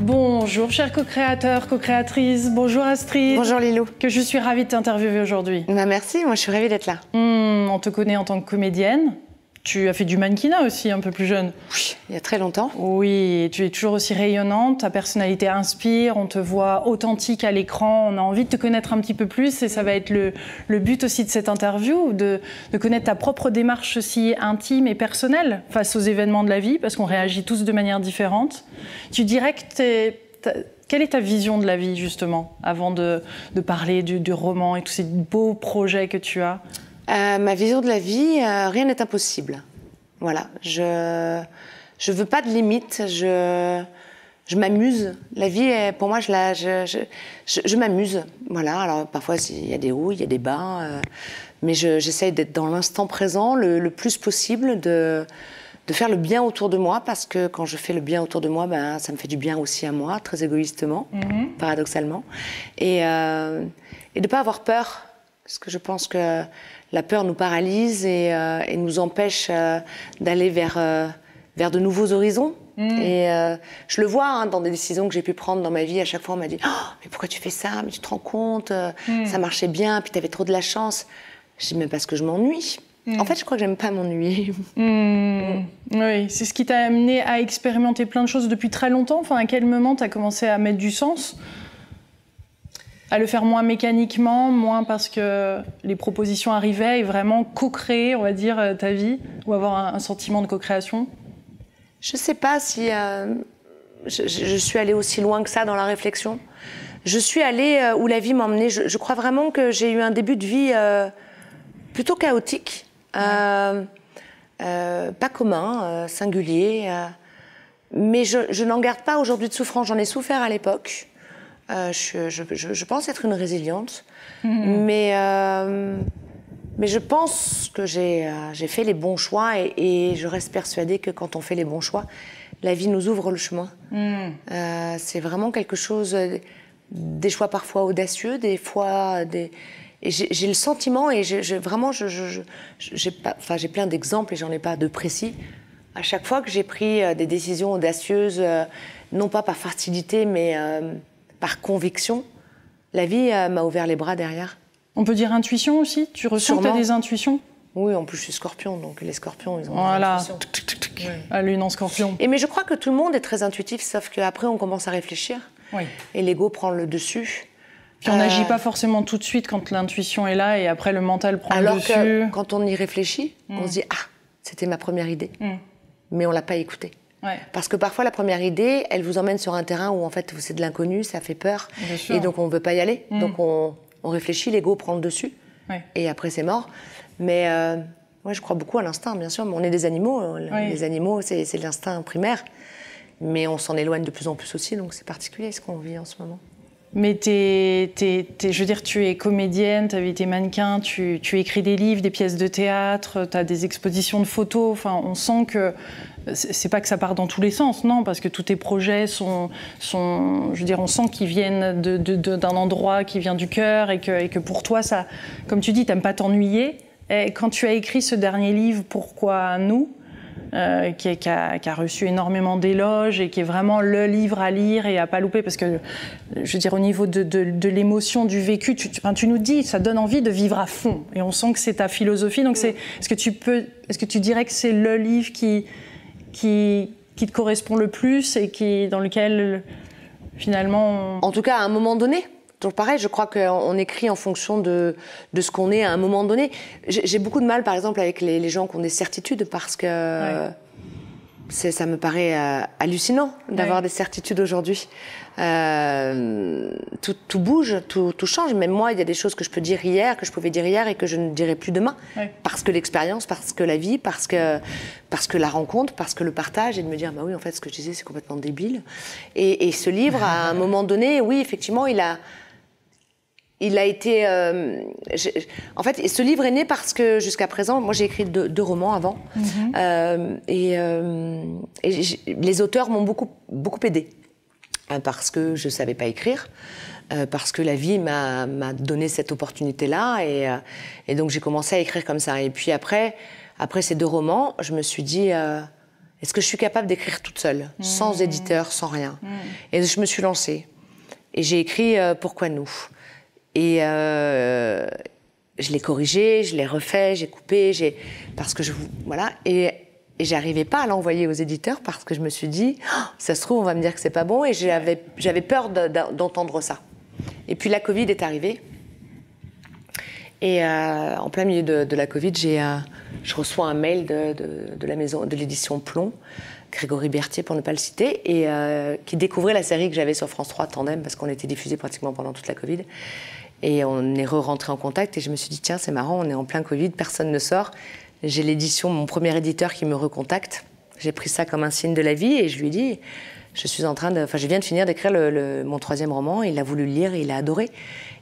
Bonjour chers co-créateurs, co-créatrices, bonjour Astrid. Bonjour Lilou. Que je suis ravie de t'interviewer aujourd'hui. Merci, moi je suis ravie d'être là. On te connaît en tant que comédienne. Tu as fait du mannequinat aussi, un peu plus jeune. Oui, il y a très longtemps. Oui, tu es toujours aussi rayonnante, ta personnalité inspire, on te voit authentique à l'écran, on a envie de te connaître un petit peu plus et ça va être le but aussi de cette interview, de connaître ta propre démarche aussi intime et personnelle face aux événements de la vie, parce qu'on réagit tous de manière différente. Tu dirais que quelle est ta vision de la vie, justement, avant de parler du roman et tous ces beaux projets que tu as? Ma vision de la vie, rien n'est impossible. Voilà, je veux pas de limites, je m'amuse. La vie, pour moi, je m'amuse. Voilà, alors parfois il y a des hauts, il y a des bas, mais j'essaye d'être dans l'instant présent le plus possible, de faire le bien autour de moi, parce que quand je fais le bien autour de moi, ben, ça me fait du bien aussi à moi, très égoïstement, paradoxalement. Et de ne pas avoir peur, parce que je pense que la peur nous paralyse et nous empêche d'aller vers de nouveaux horizons. Et je le vois dans des décisions que j'ai pu prendre dans ma vie. À chaque fois, on m'a dit « Oh, mais pourquoi tu fais ça? Mais tu te rends compte, ça marchait bien, puis tu avais trop de la chance. » Je dis « Mais parce que je m'ennuie. » En fait, je crois que j'aime pas m'ennuyer. Oui, c'est ce qui t'a amené à expérimenter plein de choses depuis très longtemps. Enfin, à quel moment tu as commencé à mettre du sens? À le faire moins mécaniquement, moins parce que les propositions arrivaient et vraiment co-créer, on va dire, ta vie, ou avoir un sentiment de co-création? Je sais pas si je suis allée aussi loin que ça dans la réflexion. Je suis allée où la vie m'a emmenée. Je crois vraiment que j'ai eu un début de vie plutôt chaotique, pas commun, singulier. Mais je n'en garde pas aujourd'hui de souffrance. J'en ai souffert à l'époque. Je pense être une résiliente, mais je pense que j'ai fait les bons choix et je reste persuadée que quand on fait les bons choix, la vie nous ouvre le chemin. C'est vraiment quelque chose, des choix parfois audacieux, des fois et j'ai le sentiment, et vraiment j'ai plein d'exemples et j'en ai pas de précis. À chaque fois que j'ai pris des décisions audacieuses, non pas par facilité, mais par conviction, la vie m'a ouvert les bras derrière. On peut dire intuition aussi? Tu ressens que tu as des intuitions? Oui, en plus je suis scorpion, donc les scorpions, ils ont voilà. des intuitions. La lune en scorpion. Mais je crois que tout le monde est très intuitif, sauf qu'après on commence à réfléchir. Oui. Et l'ego prend le dessus. Puis on n'agit pas forcément tout de suite quand l'intuition est là, et après le mental prend le dessus. Alors que quand on y réfléchit, on se dit « Ah, c'était ma première idée ». Mais on ne l'a pas écoutée. Ouais. Parce que parfois, la première idée, elle vous emmène sur un terrain où en fait, c'est de l'inconnu, ça fait peur. Et donc, on ne veut pas y aller. Donc, on réfléchit, l'ego prend le dessus. Ouais. Et après, c'est mort. Mais moi, je crois beaucoup à l'instinct, bien sûr. Mais on est des animaux. Les animaux, c'est l'instinct primaire. Mais on s'en éloigne de plus en plus aussi. Donc, c'est particulier ce qu'on vit en ce moment. Mais je veux dire, tu es comédienne, tu avais été mannequin, tu écris des livres, des pièces de théâtre, tu as des expositions de photos. Enfin, on sent que c'est pas que ça part dans tous les sens, non, parce que tous tes projets sont je veux dire, on sent qu'ils viennent d'un endroit qui vient du cœur et que pour toi, ça, comme tu dis, t'aimes pas t'ennuyer. Et quand tu as écrit ce dernier livre, Pourquoi nous, qui a reçu énormément d'éloges et qui est vraiment le livre à lire et à pas louper, parce que, je veux dire, au niveau de l'émotion, du vécu, tu nous dis, ça donne envie de vivre à fond, et on sent que c'est ta philosophie. Donc est-ce que tu dirais que c'est le livre qui te correspond le plus et dans lequel, finalement... En tout cas, à un moment donné. Toujours pareil, je crois qu'on écrit en fonction de ce qu'on est à un moment donné. J'ai beaucoup de mal, par exemple, avec les gens qui ont des certitudes, parce que ça me paraît hallucinant d'avoir des certitudes aujourd'hui. Tout bouge, tout change. Même moi, il y a des choses que je pouvais dire hier et que je ne dirai plus demain. Parce que l'expérience, parce que la vie, parce que la rencontre, parce que le partage, et de me dire, bah oui, en fait, ce que je disais, c'est complètement débile. Et ce livre, à un moment donné, oui, effectivement, il a été... en fait, ce livre est né parce que, jusqu'à présent, moi j'ai écrit deux romans avant, et les auteurs m'ont beaucoup aidée, parce que je ne savais pas écrire, parce que la vie m'a donné cette opportunité-là, et donc j'ai commencé à écrire comme ça. Et puis après ces deux romans, je me suis dit, Est-ce que je suis capable d'écrire toute seule, sans éditeur, sans rien? Et je me suis lancée. Et j'ai écrit Pourquoi nous? Et je l'ai corrigé, je l'ai refait, j'ai coupé, parce que voilà. Et j'arrivais pas à l'envoyer aux éditeurs parce que je me suis dit, oh, ça se trouve, on va me dire que c'est pas bon. Et j'avais peur d'entendre ça. Et puis la Covid est arrivée. Et en plein milieu de la Covid, je reçois un mail de la maison de l'édition Plomb, Grégory Berthier pour ne pas le citer, et qui découvrait la série que j'avais sur France 3, Tandem, parce qu'on était diffusé pratiquement pendant toute la Covid. Et on est re-rentré en contact et je me suis dit, tiens, c'est marrant, on est en plein Covid, personne ne sort. J'ai l'édition, mon premier éditeur qui me recontacte. J'ai pris ça comme un signe de la vie et je lui ai dit, je viens de finir d'écrire mon 3e roman, il a voulu le lire et il a adoré.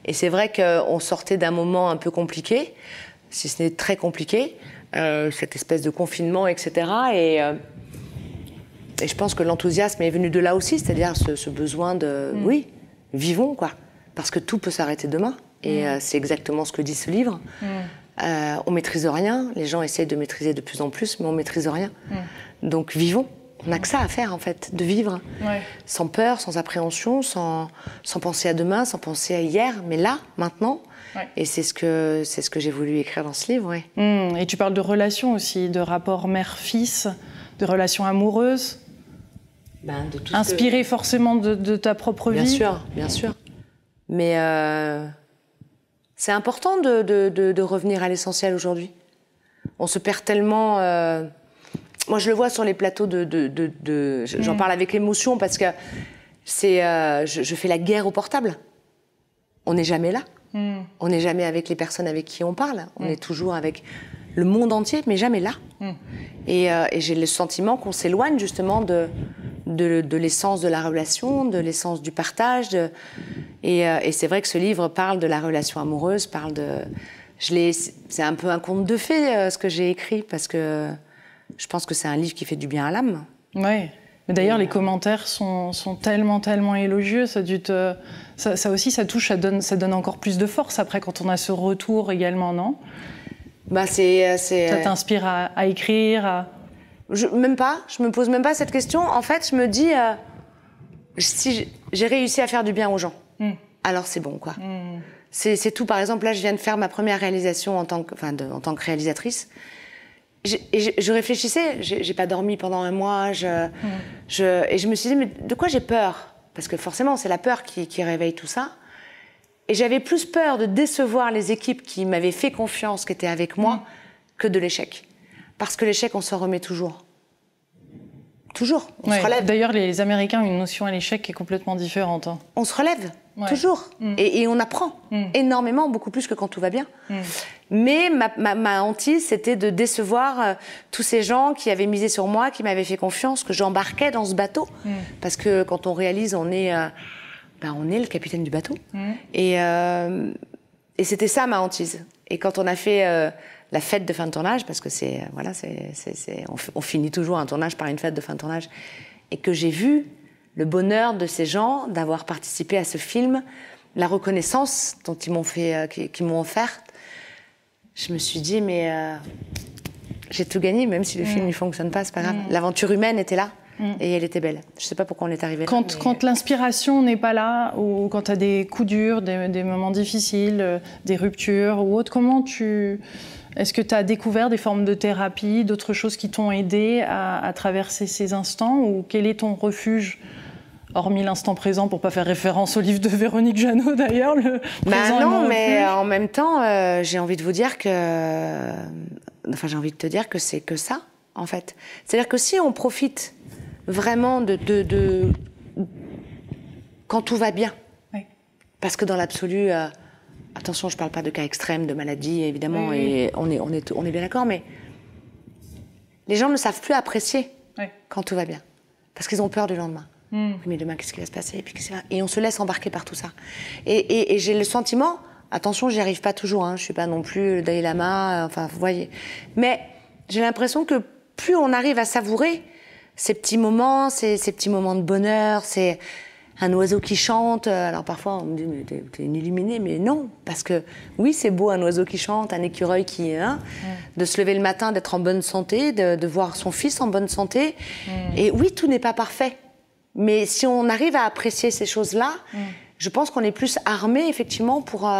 Et c'est vrai qu'on sortait d'un moment un peu compliqué, si ce n'est très compliqué, cette espèce de confinement, etc. Et je pense que l'enthousiasme est venu de là aussi, c'est-à-dire ce besoin de, oui, vivons, quoi. Parce que tout peut s'arrêter demain. Et c'est exactement ce que dit ce livre. On maîtrise rien. Les gens essayent de maîtriser de plus en plus, mais on maîtrise rien. Donc vivons. On n'a que ça à faire, en fait, de vivre. Sans peur, sans appréhension, sans penser à demain, sans penser à hier, mais là, maintenant. Et c'est ce que j'ai voulu écrire dans ce livre, Et tu parles de relations aussi, de rapports mère-fils, de relations amoureuses. De tout inspirées forcément de ta propre vie. Bien sûr, bien sûr. Mais c'est important de revenir à l'essentiel aujourd'hui. On se perd tellement... Moi, je le vois sur les plateaux j'en parle avec émotion parce que je fais la guerre au portable. On n'est jamais là. On n'est jamais avec les personnes avec qui on parle. On est toujours avec le monde entier, mais jamais là. Et j'ai le sentiment qu'on s'éloigne justement de l'essence de la relation, de l'essence du partage. Et c'est vrai que ce livre parle de la relation amoureuse, c'est un peu un conte de fées, ce que j'ai écrit, parce que je pense que c'est un livre qui fait du bien à l'âme. Oui. Mais d'ailleurs, les commentaires sont tellement, tellement élogieux. Ça aussi, ça touche, ça donne encore plus de force après quand on a ce retour également, non? Ça t'inspire à écrire Même pas. Je me pose même pas cette question. En fait, je me dis, si j'ai réussi à faire du bien aux gens, alors c'est bon, quoi. C'est tout. Par exemple, là, je viens de faire ma première réalisation en tant que réalisatrice. Et je réfléchissais, j'ai pas dormi pendant un mois, et je me suis dit, mais de quoi j'ai peur? Parce que forcément, c'est la peur qui réveille tout ça. Et j'avais plus peur de décevoir les équipes qui m'avaient fait confiance, qui étaient avec moi, que de l'échec. Parce que l'échec, on s'en remet toujours. Toujours, on se relève. D'ailleurs, les Américains ont une notion à l'échec qui est complètement différente. On se relève, toujours. Et on apprend énormément, beaucoup plus que quand tout va bien. Mais ma hantise, c'était de décevoir tous ces gens qui avaient misé sur moi, qui m'avaient fait confiance, que j'embarquais dans ce bateau. Parce que quand on réalise, on est le capitaine du bateau. Et c'était ça, ma hantise. Et quand on a fait la fête de fin de tournage, parce que on finit toujours un tournage par une fête de fin de tournage, et que j'ai vu le bonheur de ces gens d'avoir participé à ce film, la reconnaissance dont qu'ils m'ont offerte, je me suis dit, mais j'ai tout gagné, même si le film ne fonctionne pas, c'est pas grave. L'aventure humaine était là, et elle était belle. Je sais pas pourquoi on est arrivé là. Quand l'inspiration n'est pas là, ou quand tu as des coups durs, des moments difficiles, des ruptures ou autre, est-ce que tu as découvert des formes de thérapie, d'autres choses qui t'ont aidé à traverser ces instants, ou quel est ton refuge, hormis l'instant présent, pour pas faire référence au livre de Véronique Jeannot d'ailleurs, le présent non, mais en même temps, j'ai envie de vous dire j'ai envie de te dire que c'est que ça, en fait. C'est-à-dire que si on profite vraiment de quand tout va bien, parce que dans l'absolu, attention, je parle pas de cas extrêmes, de maladies, évidemment, et on est bien d'accord, mais les gens ne savent plus apprécier quand tout va bien, parce qu'ils ont peur du lendemain. Mais demain, qu'est-ce qui va se passer? Et on se laisse embarquer par tout ça. Et j'ai le sentiment, attention, j'y arrive pas toujours, je suis pas non plus le Dalai Lama, vous voyez. Mais j'ai l'impression que plus on arrive à savourer ces petits moments, ces petits moments de bonheur, un oiseau qui chante. Alors parfois, on me dit, mais t'es une illuminée. Mais non, parce que oui, c'est beau, un oiseau qui chante, un écureuil qui... de se lever le matin, d'être en bonne santé, de voir son fils en bonne santé. Et oui, tout n'est pas parfait. Mais si on arrive à apprécier ces choses-là, je pense qu'on est plus armé, effectivement, pour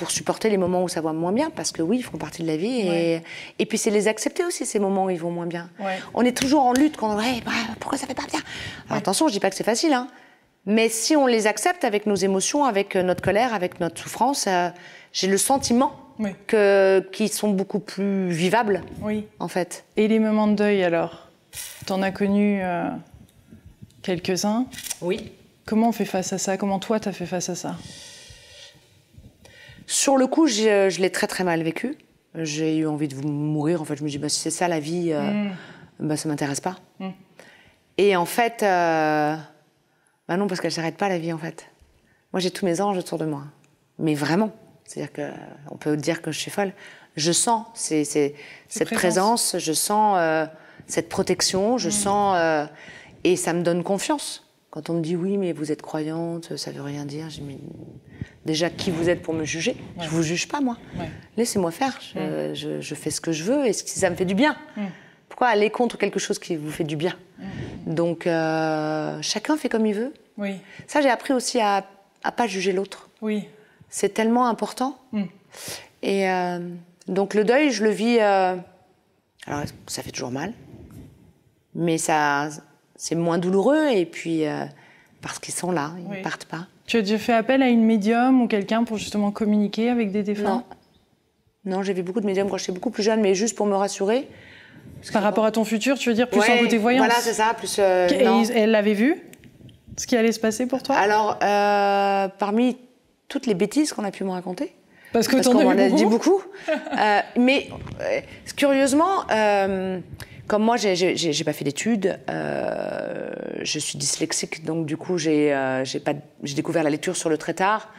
supporter les moments où ça va moins bien, parce que oui, ils font partie de la vie. Et puis c'est les accepter aussi, ces moments où ils vont moins bien. On est toujours en lutte quand pourquoi ça fait pas bien. Alors attention, je dis pas que c'est facile, hein. Mais si on les accepte avec nos émotions, avec notre colère, avec notre souffrance, j'ai le sentiment qu'ils sont beaucoup plus vivables, en fait. Et les moments de deuil, alors? T'en as connu quelques-uns? Oui. Comment on fait face à ça? Comment toi, t'as fait face à ça? Sur le coup, je l'ai très très mal vécu. J'ai eu envie de mourir. En fait, je me dis, si c'est ça la vie, ça m'intéresse pas. Et en fait... non, parce qu'elle ne s'arrête pas, la vie, en fait. Moi, j'ai tous mes anges autour de moi. Mais vraiment. C'est-à-dire qu'on peut dire que je suis folle. Je sens cette présence, je sens cette protection, je sens... et ça me donne confiance. Quand on me dit, oui, mais vous êtes croyante, ça ne veut rien dire. Je dis, mais déjà, qui vous êtes pour me juger? Je ne vous juge pas, moi. Laissez-moi faire. Je fais ce que je veux et si ça me fait du bien. Pourquoi aller contre quelque chose qui vous fait du bien? Donc, chacun fait comme il veut. Ça, j'ai appris aussi à pas juger l'autre. C'est tellement important. Et donc, le deuil, je le vis... alors, ça fait toujours mal. Mais c'est moins douloureux. Et puis, parce qu'ils sont là, ils ne partent pas. Tu as déjà fait appel à une médium ou quelqu'un pour justement communiquer avec des défunts? Non, j'ai vu beaucoup de médiums quand j'étais beaucoup plus jeune, mais juste pour me rassurer. Par rapport à ton futur, tu veux dire plus en côté voyance? Voilà, c'est ça. Plus, et elle l'avait vu, ce qui allait se passer pour toi? Alors, parmi toutes les bêtises qu'on a pu me raconter, parce qu'on m'en a dit beaucoup, mais curieusement, comme moi, j'ai pas fait d'études, je suis dyslexique, donc du coup, j'ai découvert la lecture sur le très tard.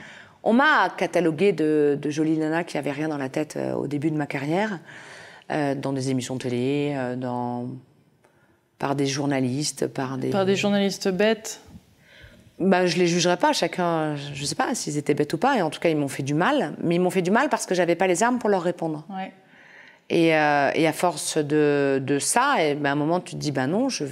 On m'a cataloguée de jolie nana qui avait rien dans la tête au début de ma carrière. Dans des émissions de télé, par des journalistes, par des journalistes bêtes. Je les jugerai pas, chacun, je sais pas s'ils étaient bêtes ou pas, et en tout cas ils m'ont fait du mal, mais ils m'ont fait du mal parce que j'avais pas les armes pour leur répondre. Et à force de ça, à un moment tu te dis non, je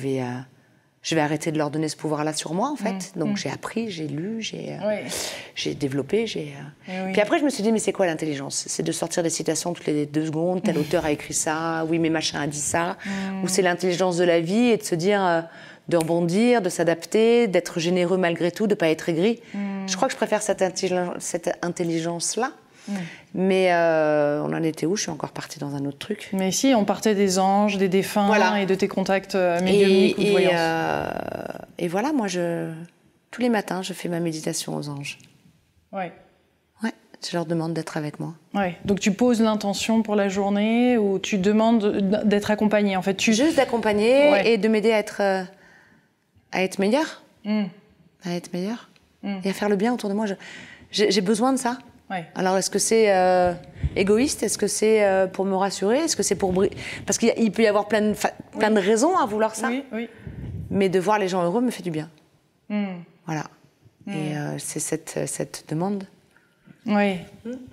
vais arrêter de leur donner ce pouvoir-là sur moi, en fait. Donc j'ai appris, j'ai lu, j'ai développé, Puis après, je me suis dit, mais c'est quoi l'intelligence? C'est de sortir des citations toutes les 2 secondes, tel auteur a écrit ça, oui, mais machin a dit ça. Ou c'est l'intelligence de la vie et de se dire, de rebondir, de s'adapter, d'être généreux malgré tout, de ne pas être aigri. Je crois que je préfère cette intelligence-là. Mais on en était où? Je suis encore partie dans un autre truc. Mais si, on partait des anges, des défunts et de tes contacts médiumniques ou de voyance. Et voilà, moi, tous les matins, je fais ma méditation aux anges. Je leur demande d'être avec moi. Donc tu poses l'intention pour la journée ou tu demandes d'être accompagnée, en fait. Juste d'accompagner et de m'aider à être meilleure. À être meilleure. Et à faire le bien autour de moi. J'ai besoin de ça. Alors, est-ce que c'est égoïste? Est-ce que c'est pour me rassurer? Est-ce que c'est pour... Parce qu'il peut y avoir plein de raisons à vouloir ça. Mais de voir les gens heureux me fait du bien. Voilà. Et c'est cette demande.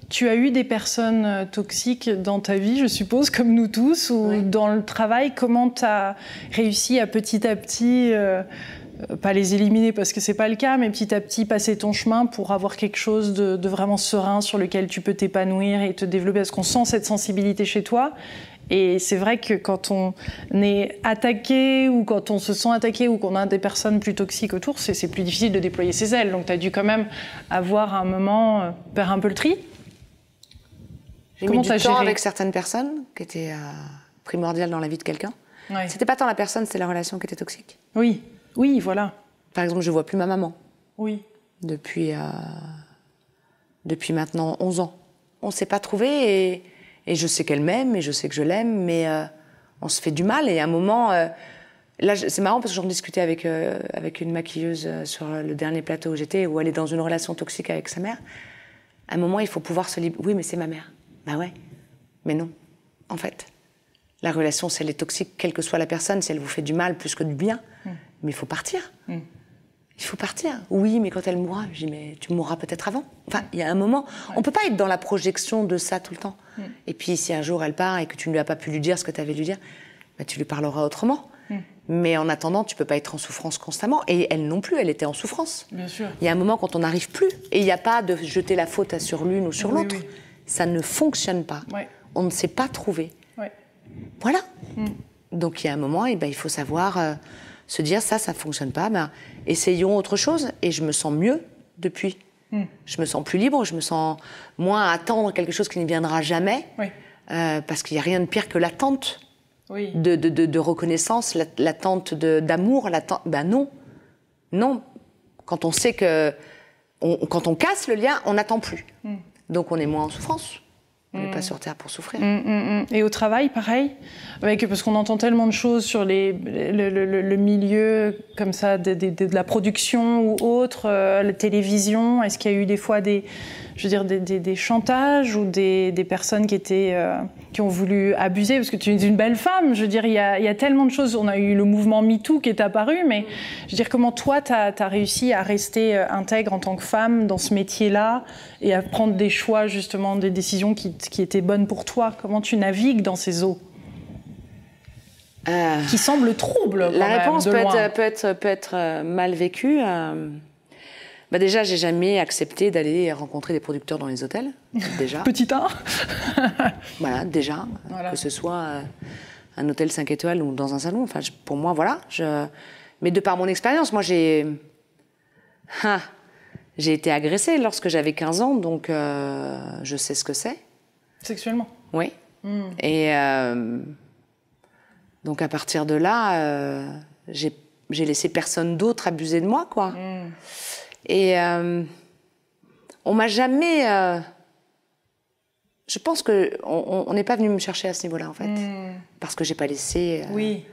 Tu as eu des personnes toxiques dans ta vie, je suppose, comme nous tous, ou dans le travail. Comment tu as réussi à petit, pas les éliminer parce que c'est pas le cas, mais petit à petit passer ton chemin pour avoir quelque chose de vraiment serein sur lequel tu peux t'épanouir et te développer, parce qu'on sent cette sensibilité chez toi. Et c'est vrai que quand on est attaqué ou quand on se sent attaqué ou qu'on a des personnes plus toxiques autour, c'est plus difficile de déployer ses ailes. Donc tu as dû quand même avoir un moment, faire un peu le tri. J'ai mis du temps avec certaines personnes qui étaient primordiales dans la vie de quelqu'un. C'était pas tant la personne, c'était la relation qui était toxique. Oui, voilà. Par exemple, je vois plus ma maman. Depuis maintenant 11 ans. On s'est pas trouvés et je sais qu'elle m'aime et je sais que je l'aime, mais on se fait du mal. Et à un moment, là, c'est marrant parce que j'en discutais avec une maquilleuse sur le dernier plateau où j'étais, où elle est dans une relation toxique avec sa mère. À un moment, il faut pouvoir se libérer. Oui, mais c'est ma mère. Ouais, mais non, en fait. La relation, si elle est toxique, quelle que soit la personne, si elle vous fait du mal plus que du bien, mais il faut partir. il faut partir. Oui, mais quand elle mourra, je dis, mais tu mourras peut-être avant. Enfin, il y a un moment, on peut pas être dans la projection de ça tout le temps. Et puis, si un jour elle part et que tu ne lui as pas pu lui dire ce que tu avais lui dire, bah, tu lui parleras autrement. Mais en attendant, tu peux pas être en souffrance constamment. Et elle non plus, elle était en souffrance. Bien sûr. Il y a un moment quand on n'arrive plus. Et il n'y a pas de jeter la faute sur l'une ou sur l'autre. Ça ne fonctionne pas. On ne s'est pas trouvé. Voilà. Donc il y a un moment, et ben, il faut savoir se dire ça ne fonctionne pas. Ben, essayons autre chose. Et je me sens mieux depuis. Je me sens plus libre, je me sens moins à attendre quelque chose qui ne viendra jamais. Parce qu'il n'y a rien de pire que l'attente. De reconnaissance, l'attente d'amour, ben non. Non. Quand on sait que... quand on casse le lien, on n'attend plus. Donc on est moins en souffrance. On n'est pas sur Terre pour souffrir. Et au travail, pareil, parce qu'on entend tellement de choses sur le milieu comme ça, de la production ou autre, la télévision. Est-ce qu'il y a eu des fois des chantages ou des personnes qui ont voulu abuser? Parce que tu es une belle femme, je veux dire, il y a tellement de choses. On a eu le mouvement MeToo qui est apparu, mais je veux dire, comment toi, tu as réussi à rester intègre en tant que femme dans ce métier-là et à prendre des choix, justement, des décisions qui étaient bonnes pour toi? Comment tu navigues dans ces eaux qui semblent troubles? La réponse peut être mal vécue. Bah déjà, j'ai jamais accepté d'aller rencontrer des producteurs dans les hôtels. Déjà. Petit A. Voilà, déjà. Voilà. Que ce soit un hôtel 5 étoiles ou dans un salon. Enfin, pour moi, voilà. Mais de par mon expérience, moi, j'ai été agressée lorsque j'avais 15 ans, donc je sais ce que c'est. Sexuellement? Oui. Et donc, à partir de là, j'ai laissé personne d'autre abuser de moi, quoi. Et on m'a jamais... je pense qu'on n'est pas venu me chercher à ce niveau-là, en fait. Parce que j'ai pas laissé... oui.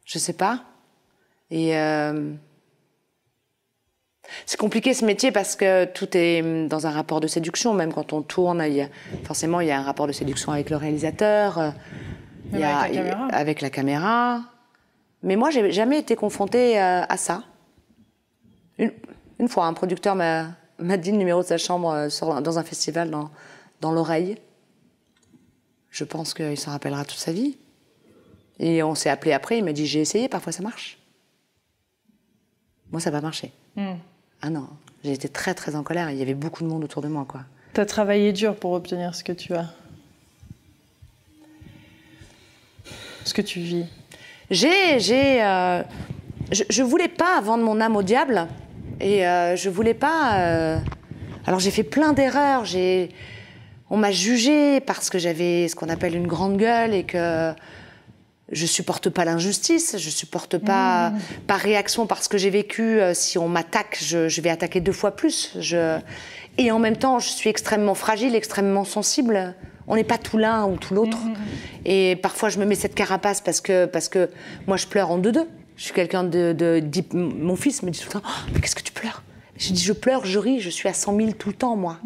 Je sais pas. Et c'est compliqué ce métier parce que tout est dans un rapport de séduction. Même quand on tourne, forcément, il y a un rapport de séduction avec le réalisateur. Avec la caméra. Mais moi, j'ai jamais été confrontée à ça. Une fois, un producteur m'a dit le numéro de sa chambre dans un festival dans l'oreille. Je pense qu'il s'en rappellera toute sa vie. Et on s'est appelé après, il m'a dit « J'ai essayé, parfois ça marche ». Moi, ça n'a pas marché. Ah non, j'ai été très très en colère. Il y avait beaucoup de monde autour de moi, quoi. T'as travaillé dur pour obtenir ce que tu as. Ce que tu vis. Je voulais pas vendre mon âme au diable. Et je voulais pas... Alors j'ai fait plein d'erreurs. On m'a jugée parce que j'avais ce qu'on appelle une grande gueule et que je supporte pas l'injustice. Je supporte pas par réaction parce que j'ai vécu. Si on m'attaque, je vais attaquer 2 fois plus. Et en même temps, je suis extrêmement fragile, extrêmement sensible. On n'est pas tout l'un ou tout l'autre. Et parfois, je me mets cette carapace parce que moi, je pleure en deux. Je suis quelqu'un mon fils me dit tout le temps oh, « Mais qu'est-ce que tu pleures ?» Je dis « Je pleure, je ris, je suis à 100 000 tout le temps, moi. »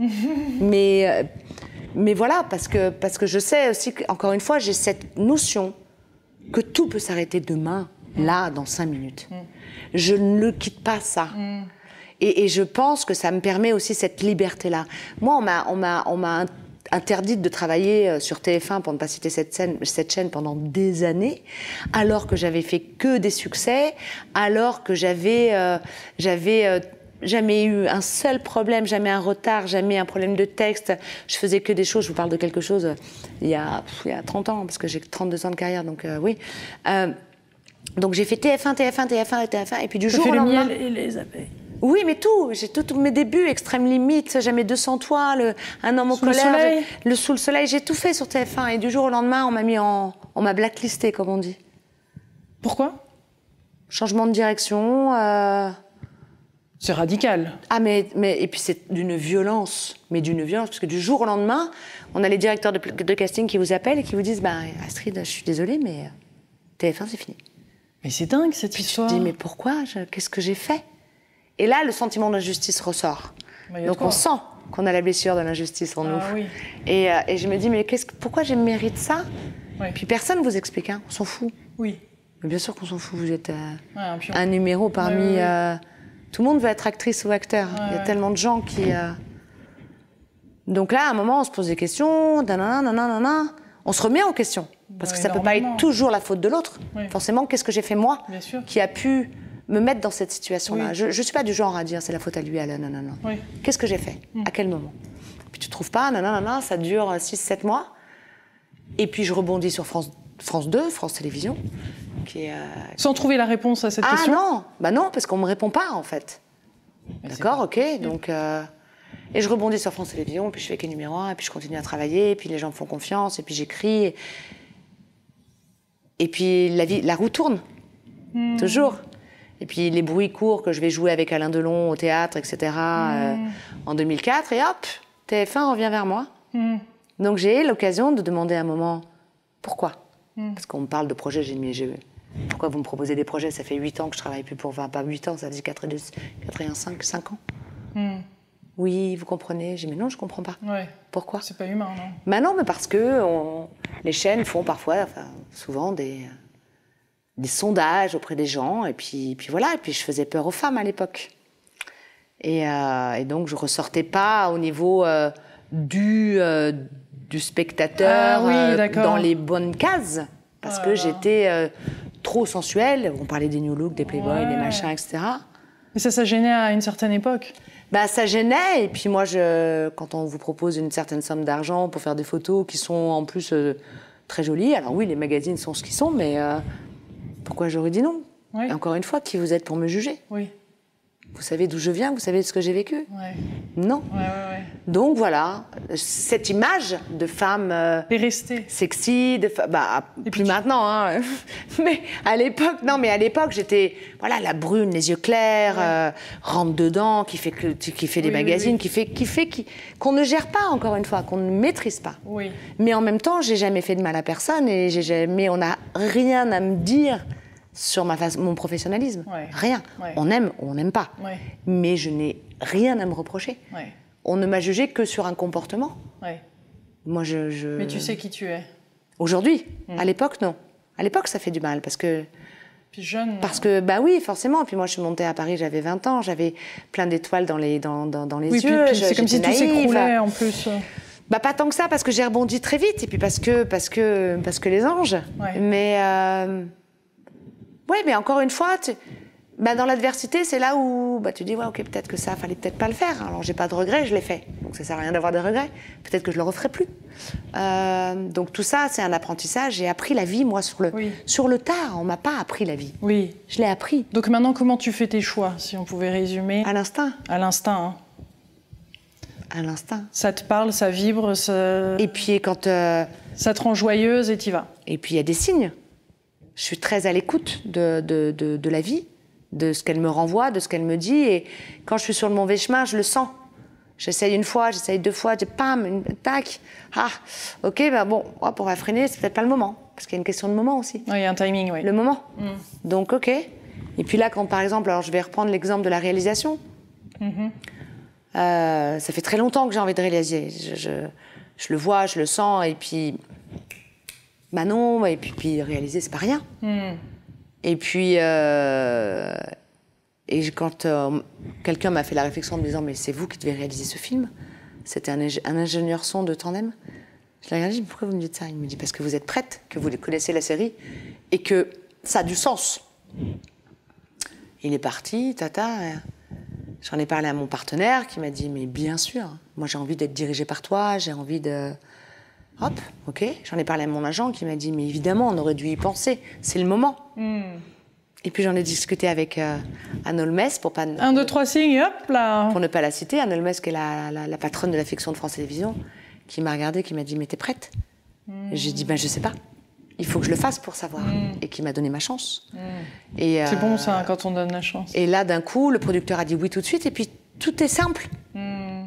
Mais voilà, parce que je sais aussi qu'encore une fois, j'ai cette notion que tout peut s'arrêter demain, là, dans 5 minutes. Je ne quitte pas ça. Et je pense que ça me permet aussi cette liberté-là. Moi, on m'a interdite de travailler sur TF1, pour ne pas citer cette chaîne, pendant des années, alors que j'avais fait que des succès, alors que j'avais jamais eu un seul problème, jamais un retard, jamais un problème de texte. Je faisais que des choses, je vous parle de quelque chose il y a 30 ans, parce que j'ai 32 ans de carrière, donc oui. Donc j'ai fait TF1, et puis du jour au lendemain... Le miel et les abeilles. Oui, mais tout. J'ai tous mes débuts, Extrême Limite, Jamais 200 toits, Un homme en colère, Sous le soleil. J'ai tout fait sur TF1. Et du jour au lendemain, on m'a blacklisté, comme on dit. Pourquoi? Changement de direction. C'est radical. Ah, et puis c'est d'une violence. Mais d'une violence, parce que du jour au lendemain, on a les directeurs de casting qui vous appellent et qui vous disent « Astrid, je suis désolée, mais TF1, c'est fini. » Mais c'est dingue, cette histoire. Je me dis « Mais pourquoi? Qu'est-ce que j'ai fait ?» Et là, le sentiment d'injustice ressort. Donc on sent qu'on a la blessure de l'injustice en nous. Oui. Et je me dis, mais pourquoi je mérite ça? Puis personne ne vous explique, hein. On s'en fout. Oui. Mais bien sûr qu'on s'en fout, vous êtes un numéro parmi Tout le monde veut être actrice ou acteur. Il y a tellement de gens qui... Donc là, à un moment, on se pose des questions, on se remet en question. Parce que ça ne peut pas être toujours la faute de l'autre. Forcément, qu'est-ce que j'ai fait moi qui a pu me mettre dans cette situation-là? Je ne suis pas du genre à dire c'est la faute à lui, non. Qu'est-ce que j'ai fait? À quel moment? Puis tu ne trouves pas, ça dure 6-7 mois. Et puis je rebondis sur France 2, France Télévisions. Sans trouver la réponse à cette question? Non, parce qu'on ne me répond pas en fait. D'accord, ok, donc... Et je rebondis sur France Télévisions, puis je fais numéro 1, et puis je continue à travailler, et puis les gens me font confiance, et puis j'écris. Et puis la roue tourne, toujours. Et puis les bruits courts que je vais jouer avec Alain Delon au théâtre, etc. En 2004, et hop, TF1 revient vers moi. Donc j'ai l'occasion de demander à un moment pourquoi. Parce qu'on me parle de projets, j'ai dit pourquoi vous me proposez des projets? Ça fait 8 ans que je travaille plus pour... Enfin, pas 8 ans, ça fait 5 ans. Oui, vous comprenez? J'ai dit, mais non, je ne comprends pas. Pourquoi? C'est pas humain, non? Non, mais parce que les chaînes font parfois, souvent, des sondages auprès des gens, et puis voilà, et puis je faisais peur aux femmes à l'époque. Et donc, je ne ressortais pas au niveau du spectateur dans les bonnes cases, parce que j'étais trop sensuelle. On parlait des New Look, des Playboy, des machins, etc. Mais ça gênait à une certaine époque? Ça gênait, et puis moi, quand on vous propose une certaine somme d'argent pour faire des photos qui sont en plus très jolies, alors oui, les magazines sont ce qu'ils sont, mais pourquoi j'aurais dit non? Et encore une fois, qui vous êtes pour me juger? Vous savez d'où je viens, vous savez de ce que j'ai vécu? Non. Donc voilà, cette image de femme sexy, plus maintenant, hein. Mais à l'époque, j'étais la brune, les yeux clairs, rentre dedans, qui fait des magazines, qu'on ne gère pas, encore une fois, qu'on ne maîtrise pas. Mais en même temps, j'ai jamais fait de mal à personne, mais on n'a rien à me dire sur mon professionnalisme. Rien. On aime ou on n'aime pas. Mais je n'ai rien à me reprocher. On ne m'a jugé que sur un comportement. Moi, Mais tu sais qui tu es. Aujourd'hui. À l'époque, non. À l'époque, ça fait du mal parce que... Puis jeune. Parce que, oui, forcément. Puis moi, je suis montée à Paris, j'avais 20 ans. J'avais plein d'étoiles dans les yeux. Puis c'est comme si tout s'écroulait en plus. Pas tant que ça, parce que j'ai rebondi très vite. Et puis parce que les anges. Mais... Oui, mais encore une fois, dans l'adversité, c'est là où tu dis, ok, peut-être que ça, fallait peut-être pas le faire. Alors, j'ai pas de regrets, je l'ai fait. Donc, ça sert à rien d'avoir des regrets. Peut-être que je le referai plus. Donc, tout ça, c'est un apprentissage. J'ai appris la vie, moi, sur le tard. On m'a pas appris la vie. Je l'ai appris. Donc, maintenant, comment tu fais tes choix, si on pouvait résumer? À l'instinct. À l'instinct, hein. À l'instinct. Ça te parle, ça vibre, ça... Et puis, quand... Ça te rend joyeuse et t'y vas. Et puis, il y a des signes. Je suis très à l'écoute de la vie, de ce qu'elle me renvoie, de ce qu'elle me dit. Et quand je suis sur le mauvais chemin, je le sens. J'essaye une fois, j'essaye 2 fois, tac. Ah, ok, on va freiner, c'est peut-être pas le moment. Parce qu'il y a une question de moment aussi. Il y a un timing, oui. Le moment. Donc, ok. Et puis là, quand par exemple, alors je vais reprendre l'exemple de la réalisation. Ça fait très longtemps que j'ai envie de réaliser. Je le vois, je le sens, et puis... non, et puis réaliser, c'est pas rien. Et puis, quand quelqu'un m'a fait la réflexion en me disant, mais c'est vous qui devez réaliser ce film, c'était un ingénieur son de Tandem. Je l'ai regardé, je lui ai dit, pourquoi vous me dites ça? Il me dit, parce que vous êtes prête, que vous connaissez la série, et que ça a du sens. Il est parti, j'en ai parlé à mon partenaire, qui m'a dit, mais bien sûr, moi j'ai envie d'être dirigée par toi, j'ai envie de... Hop, ok. J'en ai parlé à mon agent qui m'a dit, mais évidemment, on aurait dû y penser. C'est le moment. Et puis j'en ai discuté avec Anne Olmes pour pas... 1, 2, 3 signes, hop là. Pour ne pas la citer, Anne Olmes, qui est la patronne de la fiction de France Télévisions, qui m'a regardée, qui m'a dit, mais t'es prête? Et j'ai dit, je sais pas. Il faut que je le fasse pour savoir. Et qui m'a donné ma chance. C'est bon ça, quand on donne la chance. Et là, d'un coup, le producteur a dit oui tout de suite, et puis tout est simple.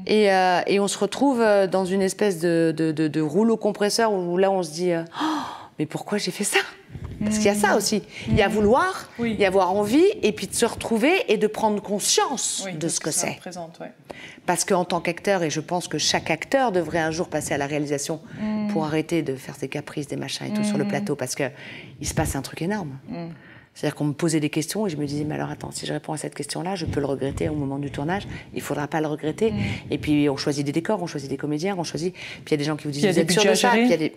Et on se retrouve dans une espèce de rouleau compresseur où là on se dit mais pourquoi j'ai fait ça? Parce qu'il y a ça aussi. Il y a vouloir, il y a avoir envie, et puis de se retrouver et de prendre conscience de ce que c'est. Parce qu'en tant qu'acteur, et je pense que chaque acteur devrait un jour passer à la réalisation pour arrêter de faire des caprices, des machins et tout sur le plateau, parce qu'il se passe un truc énorme. C'est-à-dire qu'on me posait des questions et je me disais, mais alors attends, si je réponds à cette question-là, je peux le regretter au moment du tournage. Il ne faudra pas le regretter. Et puis on choisit des décors, on choisit des comédiens, on choisit... Puis il y a des gens qui vous disent, vous êtes sûr de ça? Puis il y a des...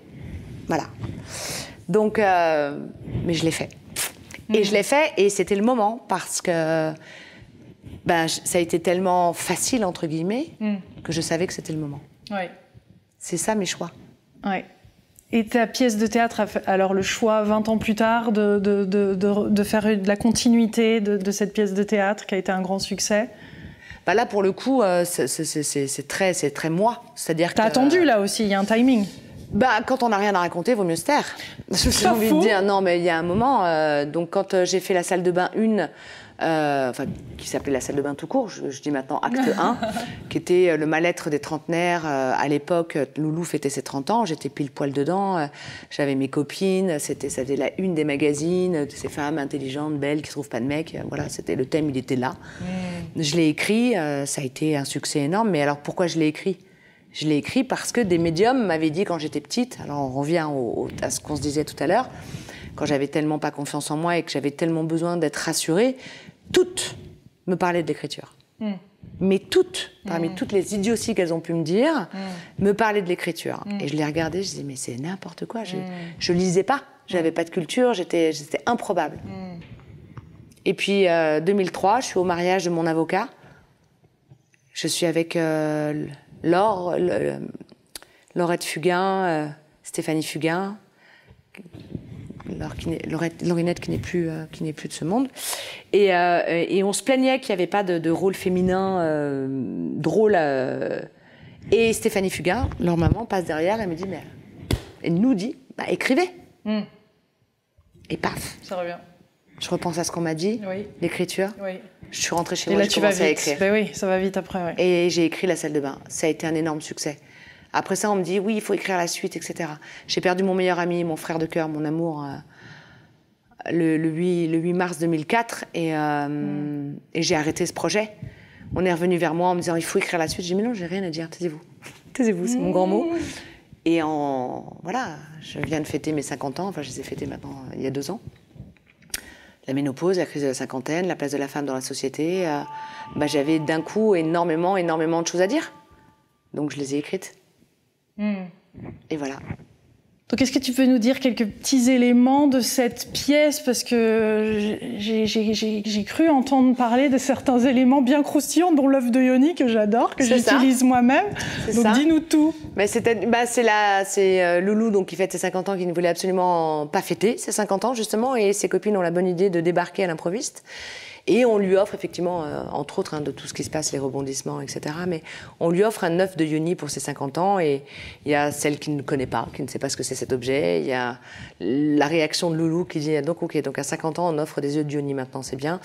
Voilà. Donc, mais je l'ai fait. Et je l'ai fait et c'était le moment parce que ça a été tellement facile, entre guillemets, que je savais que c'était le moment. Ouais. C'est ça mes choix. Ouais. Et ta pièce de théâtre a fait alors le choix, 20 ans plus tard, de faire de la continuité de cette pièce de théâtre qui a été un grand succès? Là, pour le coup, c'est très moi. C'est-à-dire que... T'as attendu, là aussi, il y a un timing. Quand on n'a rien à raconter, il vaut mieux se taire. J'ai envie de dire, non, mais il y a un moment... donc, quand j'ai fait la salle de bain 1, qui s'appelait la salle de bain tout court, je dis maintenant acte 1, qui était le mal-être des trentenaires. À l'époque, Loulou fêtait ses 30 ans, j'étais pile poil dedans, j'avais mes copines, ça faisait la une des magazines, de ces femmes intelligentes, belles, qui ne trouvent pas de mec. Voilà, c'était le thème, il était là. Je l'ai écrit, ça a été un succès énorme, mais alors pourquoi je l'ai écrit ? Je l'ai écrit parce que des médiums m'avaient dit quand j'étais petite, alors on revient à ce qu'on se disait tout à l'heure, quand j'avais tellement pas confiance en moi et que j'avais tellement besoin d'être rassurée, toutes me parlaient de l'écriture. Mais toutes, parmi toutes les idioties qu'elles ont pu me dire, me parlaient de l'écriture. Et je les regardais, je disais, mais c'est n'importe quoi. Je lisais pas, j'avais pas de culture, j'étais improbable. Et puis, 2003, je suis au mariage de mon avocat. Je suis avec Laurette Fugain, Stéphanie Fugain, Laurinette qui n'est plus de ce monde, et on se plaignait qu'il n'y avait pas de rôle féminin drôle. Et Stéphanie Fugain, leur maman, passe derrière, elle me dit, elle nous dit, écrivez. Et paf. Ça revient. Je repense à ce qu'on m'a dit, l'écriture. Oui. Je suis rentrée chez moi, j'ai commencé à écrire. Oui, ça va vite après. Ouais. Et j'ai écrit La salle de bain. Ça a été un énorme succès. Après ça, on me dit, oui, il faut écrire la suite, etc. J'ai perdu mon meilleur ami, mon frère de cœur, mon amour, le 8 mars 2004, et j'ai arrêté ce projet. On est revenu vers moi en me disant, il faut écrire la suite. J'ai dit, mais non, j'ai rien à dire, taisez-vous. Taisez-vous, c'est mon grand mot. Et voilà, je viens de fêter mes 50 ans, enfin, je les ai fêtés maintenant, il y a 2 ans. La ménopause, la crise de la cinquantaine, la place de la femme dans la société. J'avais d'un coup énormément de choses à dire. Donc je les ai écrites. Et voilà. Donc est-ce que tu peux nous dire quelques petits éléments de cette pièce? Parce que j'ai cru entendre parler de certains éléments bien croustillants, dont l'œuf de Yoni, que j'adore, que j'utilise moi-même. Donc dis-nous tout. C'est Loulou donc, qui fête ses 50 ans, qui ne voulait absolument pas fêter ses 50 ans, justement, et ses copines ont la bonne idée de débarquer à l'improviste. Et on lui offre effectivement, entre autres, de tout ce qui se passe, les rebondissements, etc. Mais on lui offre un œuf de Yoni pour ses 50 ans. Et il y a celle qui ne connaît pas, qui ne sait pas ce que c'est cet objet. Il y a la réaction de Loulou qui dit, donc à 50 ans, on offre des œufs de Yoni maintenant, c'est bien.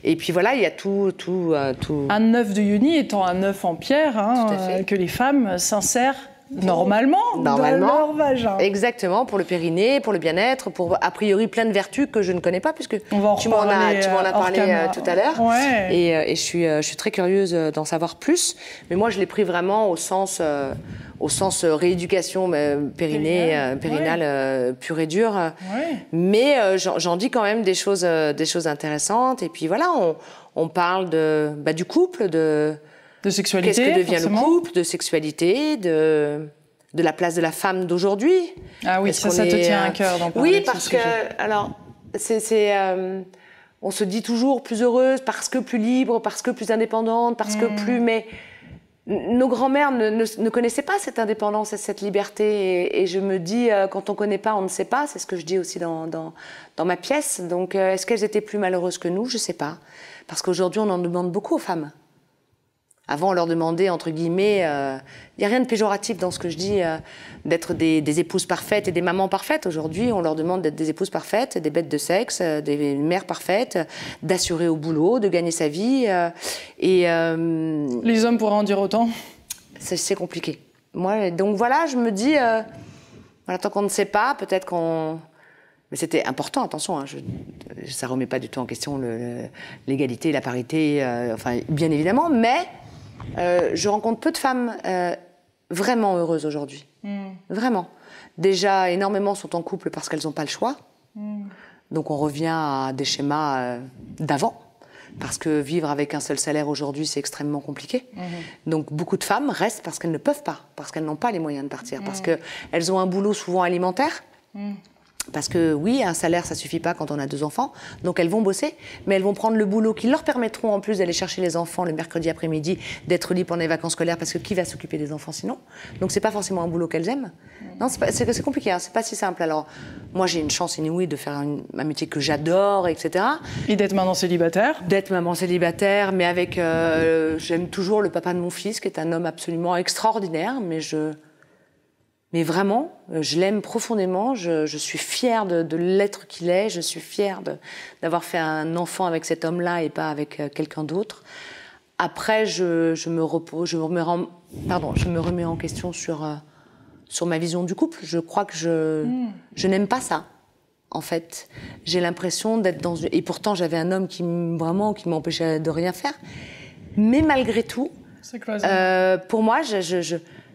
Et puis voilà, il y a tout. Un œuf de Yoni étant un œuf en pierre, que les femmes s'insèrent Normalement, dans leur vagin. Exactement, pour le périnée, pour le bien-être, pour a priori plein de vertus que je ne connais pas, puisque tu m'en as parlé tout à l'heure. Ouais. Et je suis très curieuse d'en savoir plus. Mais moi, je l'ai pris vraiment au sens rééducation périnale pure et dure. Ouais. Mais j'en dis quand même des choses intéressantes. Et puis voilà, on parle du couple, de sexualité, qu'est-ce que devient forcément. le couple, de sexualité, de la place de la femme d'aujourd'hui. Ah oui, ça te tient à cœur d'en parler. Oui, parce que, alors, on se dit toujours plus heureuse, parce que plus libre, parce que plus indépendante, parce que plus... Mais nos grands-mères ne connaissaient pas cette indépendance et cette liberté. Et je me dis, quand on ne connaît pas, on ne sait pas. C'est ce que je dis aussi dans ma pièce. Donc, est-ce qu'elles étaient plus malheureuses que nous? Je ne sais pas. Parce qu'aujourd'hui, on en demande beaucoup aux femmes. Avant, on leur demandait, entre guillemets, il n'y a rien de péjoratif dans ce que je dis, d'être des épouses parfaites et des mamans parfaites. Aujourd'hui, on leur demande d'être des épouses parfaites, des bêtes de sexe, des mères parfaites, d'assurer au boulot, de gagner sa vie. Les hommes pourraient en dire autant. C'est compliqué. Donc voilà, je me dis, tant qu'on ne sait pas, peut-être qu'on... Mais c'était important, attention, ça ne remet pas du tout en question l'égalité, la parité, bien évidemment, mais je rencontre peu de femmes vraiment heureuses aujourd'hui. Vraiment. Déjà, énormément sont en couple parce qu'elles n'ont pas le choix. Donc on revient à des schémas d'avant. Parce que vivre avec un seul salaire aujourd'hui, c'est extrêmement compliqué. Donc beaucoup de femmes restent parce qu'elles ne peuvent pas, parce qu'elles n'ont pas les moyens de partir, parce qu'elles ont un boulot souvent alimentaire. Parce que oui, un salaire, ça suffit pas quand on a 2 enfants. Donc elles vont bosser, mais elles vont prendre le boulot qui leur permettront en plus d'aller chercher les enfants le mercredi après-midi, d'être libres pendant les vacances scolaires, parce que qui va s'occuper des enfants sinon? Donc c'est pas forcément un boulot qu'elles aiment. Non, c'est compliqué, hein, c'est pas si simple. Alors moi j'ai une chance inouïe de faire un métier que j'adore, etc. Et d'être maman célibataire. D'être maman célibataire, mais avec j'aime toujours le papa de mon fils, qui est un homme absolument extraordinaire, mais vraiment, je l'aime profondément, je suis fière de l'être qu'il est, je suis fière d'avoir fait un enfant avec cet homme-là et pas avec quelqu'un d'autre. Après, je me remets en question sur ma vision du couple. Je crois que je n'aime pas ça, en fait. J'ai l'impression d'être dans... Et pourtant, j'avais un homme qui m'empêchait de rien faire. Mais malgré tout, pour moi,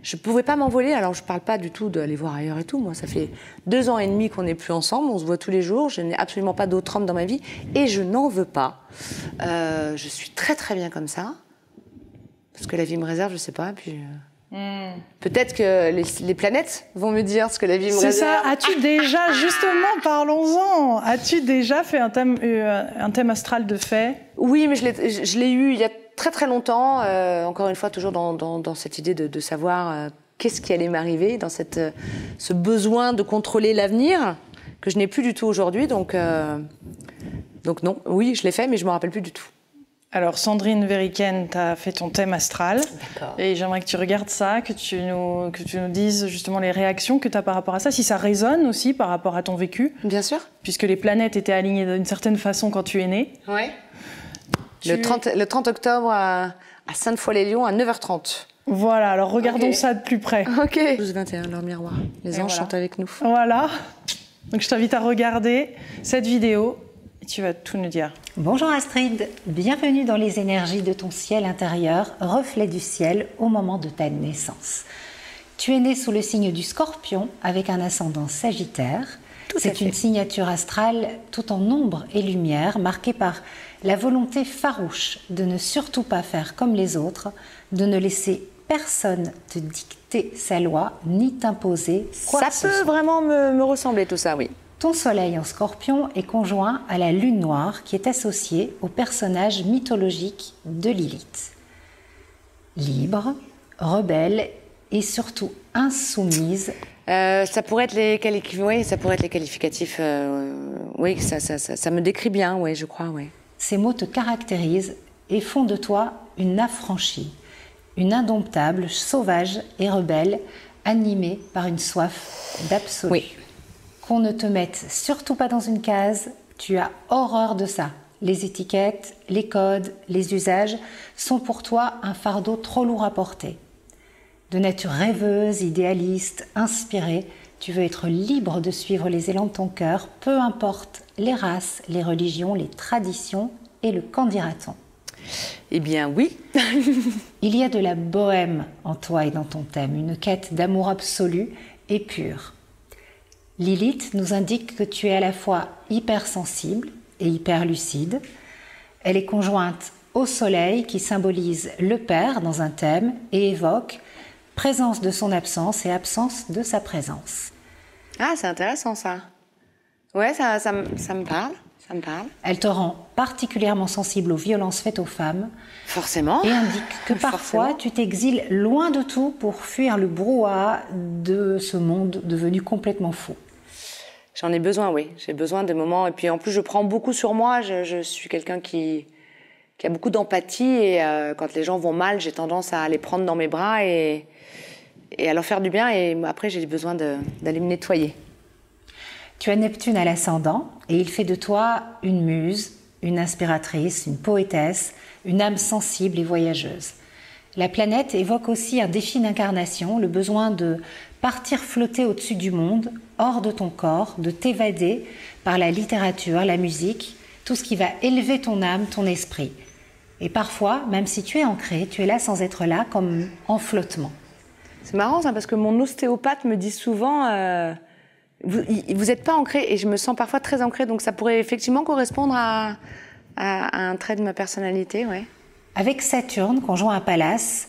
je pouvais pas m'envoler. Alors, je parle pas du tout d'aller voir ailleurs et tout. Moi, ça fait 2 ans et demi qu'on n'est plus ensemble. On se voit tous les jours. Je n'ai absolument pas d'autre homme dans ma vie. Et je n'en veux pas. Je suis très, très bien comme ça. Parce que la vie me réserve, je sais pas. Puis, peut-être que les planètes vont me dire ce que la vie me réserve. C'est ça. As-tu déjà, justement, parlons-en. As-tu déjà fait un thème astral de fait? Oui, mais je l'ai eu il y a très très longtemps, encore une fois, toujours dans cette idée de savoir qu'est-ce qui allait m'arriver, dans ce besoin de contrôler l'avenir, que je n'ai plus du tout aujourd'hui. Donc non, oui, je l'ai fait, mais je ne me rappelle plus du tout. Alors, Sandrine Veriken, tu as fait ton thème astral. D'accord. Et j'aimerais que tu regardes ça, que tu nous dises justement les réactions que tu as par rapport à ça, si ça résonne aussi par rapport à ton vécu. Bien sûr. Puisque les planètes étaient alignées d'une certaine façon quand tu es née. Ouais. Le 30 octobre à Sainte-Foy-les-Lyons à 9h30. Voilà, alors regardons ça de plus près. Ok. 12-21, leur miroir. Les anges chantent avec nous. Voilà. Donc je t'invite à regarder cette vidéo et tu vas tout nous dire. Bonjour Astrid, bienvenue dans les énergies de ton ciel intérieur, reflet du ciel au moment de ta naissance. Tu es née sous le signe du Scorpion avec un ascendant Sagittaire. C'est une signature astrale tout en ombre et lumière, marquée par la volonté farouche de ne surtout pas faire comme les autres, de ne laisser personne te dicter sa loi, ni t'imposer quoi que ce soit. Ça peut vraiment me ressembler tout ça, oui. Ton soleil en Scorpion est conjoint à la lune noire qui est associée au personnage mythologique de Lilith. Libre, rebelle et surtout insoumise. Ça pourrait être les qualificatifs. Oui, ça me décrit bien, oui, je crois, oui. Ces mots te caractérisent et font de toi une affranchie, une indomptable, sauvage et rebelle, animée par une soif d'absolu. Oui. Qu'on ne te mette surtout pas dans une case, tu as horreur de ça. Les étiquettes, les codes, les usages sont pour toi un fardeau trop lourd à porter. De nature rêveuse, idéaliste, inspirée, tu veux être libre de suivre les élans de ton cœur, peu importe les races, les religions, les traditions et le qu'en dira-t-on. Eh bien oui. Il y a de la bohème en toi et dans ton thème, une quête d'amour absolu et pur. Lilith nous indique que tu es à la fois hypersensible et hyper lucide. Elle est conjointe au soleil qui symbolise le père dans un thème et évoque présence de son absence et absence de sa présence. Ah, c'est intéressant ça. Ouais, ça me parle. Ça me parle. Elle te rend particulièrement sensible aux violences faites aux femmes. Forcément. Et indique que parfois tu t'exiles loin de tout pour fuir le brouhaha de ce monde devenu complètement fou. J'en ai besoin, oui. J'ai besoin de moments. Et puis en plus, je prends beaucoup sur moi. Je suis quelqu'un qui a beaucoup d'empathie. Et quand les gens vont mal, j'ai tendance à les prendre dans mes bras et à leur faire du bien. Et après, j'ai besoin d'aller me nettoyer. Tu as Neptune à l'ascendant et il fait de toi une muse, une inspiratrice, une poétesse, une âme sensible et voyageuse. La planète évoque aussi un défi d'incarnation, le besoin de partir flotter au-dessus du monde, hors de ton corps, de t'évader par la littérature, la musique, tout ce qui va élever ton âme, ton esprit. Et parfois, même si tu es ancré, tu es là sans être là, comme en flottement. C'est marrant ça, parce que mon ostéopathe me dit souvent vous n'êtes pas ancré, et je me sens parfois très ancrée, donc ça pourrait effectivement correspondre à un trait de ma personnalité, ouais. Avec Saturne, conjoint à Pallas,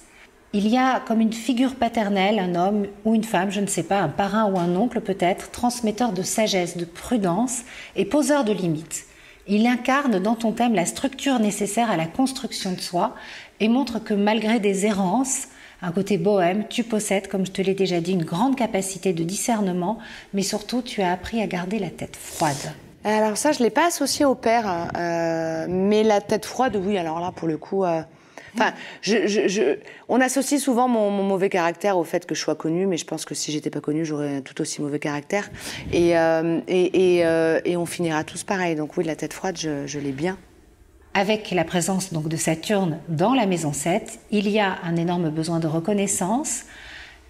il y a comme une figure paternelle, un homme ou une femme, je ne sais pas, un parrain ou un oncle peut-être, transmetteur de sagesse, de prudence et poseur de limites. Il incarne dans ton thème la structure nécessaire à la construction de soi et montre que malgré des errances, un côté bohème, tu possèdes, comme je te l'ai déjà dit, une grande capacité de discernement, mais surtout tu as appris à garder la tête froide. Alors ça, je ne l'ai pas associé au père, mais la tête froide, oui, alors là, pour le coup... Enfin, on associe souvent mon mauvais caractère au fait que je sois connue, mais je pense que si j'étais pas connue, j'aurais tout aussi mauvais caractère. Et on finira tous pareil. Donc oui, la tête froide, je l'ai bien. Avec la présence donc de Saturne dans la maison 7, il y a un énorme besoin de reconnaissance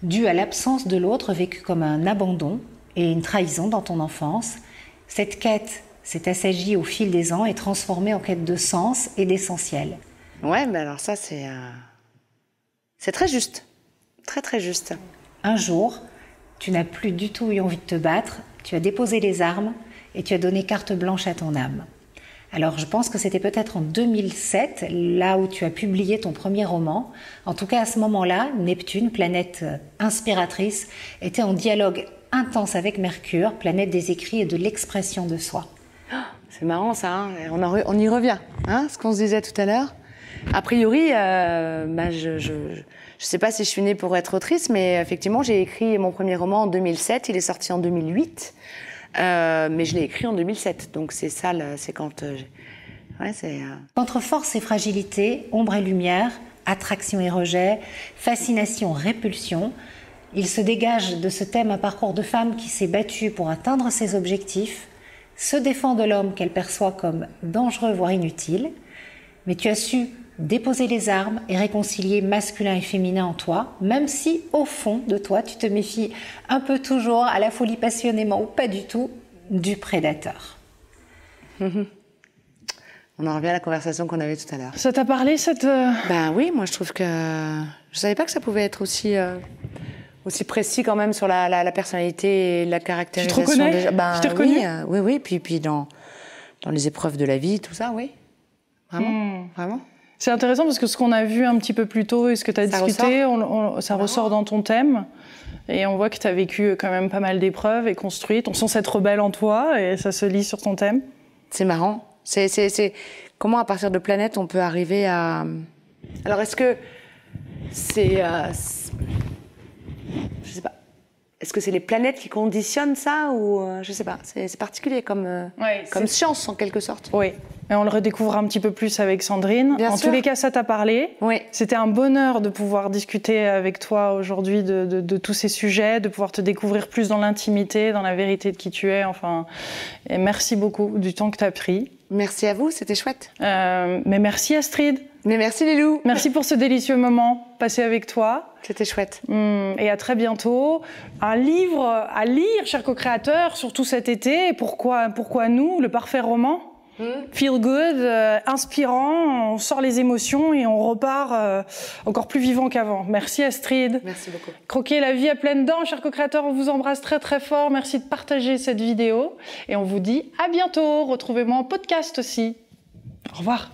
dû à l'absence de l'autre vécu comme un abandon et une trahison dans ton enfance. Cette quête s'est assagie au fil des ans et transformée en quête de sens et d'essentiel. Ouais, mais alors ça, c'est très juste. Très, très juste. Un jour, tu n'as plus du tout eu envie de te battre, tu as déposé les armes et tu as donné carte blanche à ton âme. Alors, je pense que c'était peut-être en 2007, là où tu as publié ton premier roman. En tout cas, à ce moment-là, Neptune, planète inspiratrice, était en dialogue intense avec Mercure, planète des écrits et de l'expression de soi. C'est marrant, ça. Hein, on y revient, hein, ce qu'on se disait tout à l'heure. A priori, je sais pas si je suis née pour être autrice, mais effectivement, j'ai écrit mon premier roman en 2007. Il est sorti en 2008. Mais je l'ai écrit en 2007, donc c'est ça, c'est quand... ouais, c'est... Entre force et fragilité, ombre et lumière, attraction et rejet, fascination, répulsion, il se dégage de ce thème un parcours de femme qui s'est battue pour atteindre ses objectifs, se défend de l'homme qu'elle perçoit comme dangereux voire inutile, mais tu as su déposer les armes et réconcilier masculin et féminin en toi, même si, au fond de toi, tu te méfies un peu toujours, à la folie passionnément ou pas du tout, du prédateur. On en revient à la conversation qu'on avait tout à l'heure. Ça t'a parlé, cette... Ben oui, moi je trouve que... Je savais pas que ça pouvait être aussi précis quand même sur la personnalité et la caractérisation. Tu te reconnais? Ben, je t'ai reconnu. Oui, puis dans les épreuves de la vie, tout ça, oui. Vraiment, vraiment. C'est intéressant parce que ce qu'on a vu un petit peu plus tôt et ce que tu as discuté, ça ressort dans ton thème. Et on voit que tu as vécu quand même pas mal d'épreuves et construite. On sent cette rebelle en toi et ça se lit sur ton thème. C'est marrant. C'est comment, à partir de planètes, on peut arriver à... Alors, est-ce que c'est... je sais pas. Est-ce que c'est les planètes qui conditionnent ça ou je sais pas. C'est particulier comme science en quelque sorte. Oui. Et on le redécouvre un petit peu plus avec Sandrine. Bien en sûr. tous les cas, ça t'a parlé. Oui. C'était un bonheur de pouvoir discuter avec toi aujourd'hui de tous ces sujets, de pouvoir te découvrir plus dans l'intimité, dans la vérité de qui tu es. Enfin, et merci beaucoup du temps que tu as pris. Merci à vous, c'était chouette. Mais merci Astrid. Mais merci Lilou. Merci pour ce délicieux moment passé avec toi. C'était chouette. Et à très bientôt. Un livre à lire, chers co-créateurs, surtout cet été. Pourquoi nous, le parfait roman? Feel good, inspirant, on sort les émotions et on repart encore plus vivant qu'avant. Merci Astrid. Merci beaucoup. Croquez la vie à pleines dents, chers co-créateurs, on vous embrasse très très fort. Merci de partager cette vidéo et on vous dit à bientôt. Retrouvez-moi en podcast aussi. Au revoir.